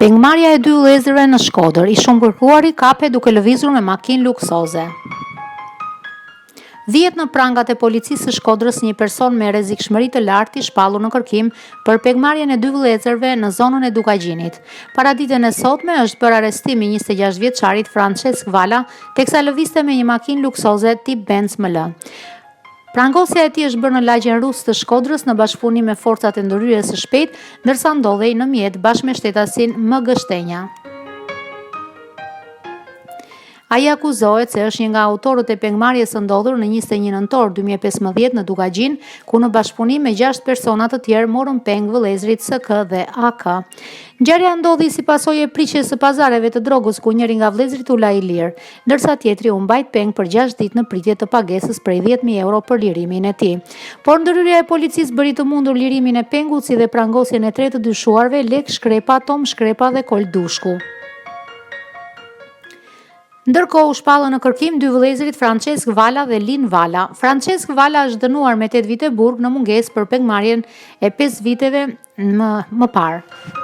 Pengmarrja e dy vëllezërve në Shkodër, i shumëkërkuari kapet duke lëvizur me makinë luksoze. Vihet në prangat e policisë së Shkodrës një person me rrezikshmëri të lartë i shpallur në kërkim për pengmarrjen e dy vëllezërve në zonën e Dukagjinit. Paraditen e sotme është bërë arrestimi 26 vjeçarit Françesk Vala, teksa lëvizte me një makinë luksoze tip Benz ML. Prangosja e tij është bërë në lagjen rrugës të Shkodrës në bashkëpunim me forcat e ndërhyrjes së shpejtë, ndërsa ndodhej në mjet bashkë me shtetasin M.Gështenja. Ai akuzohet se është një nga autorët e pengmarrjes së ndodhur në 21 nëntor 2015 në Dukagjin, ku në bashkëpunim me 6 persona të tjerë morën peng vëllezërit SK dhe AK. Ngjarja ndodhi si pasojë e prishjes së pazareve të drogës, ku njëri nga vëllezërit u la i lirë, ndërsa tjetri u mbajt peng për 6 ditë në pritje të pagesës prej 10.000 euro për lirimin e tij. Por ndërhyrja e policisë bëri të mundur lirimin e pengut, si dhe prangosjen e tretë të dyshuarve, lek shkrepa, tom shkrepa dhe kol dushku. Ndërkohë u shpallën në kërkim dy vëllezërit Françesk Vala dhe Vala. Françesk Vala është dënuar me 8 vite burg në mungesë për pengmarrjen e 5 viteve më parë.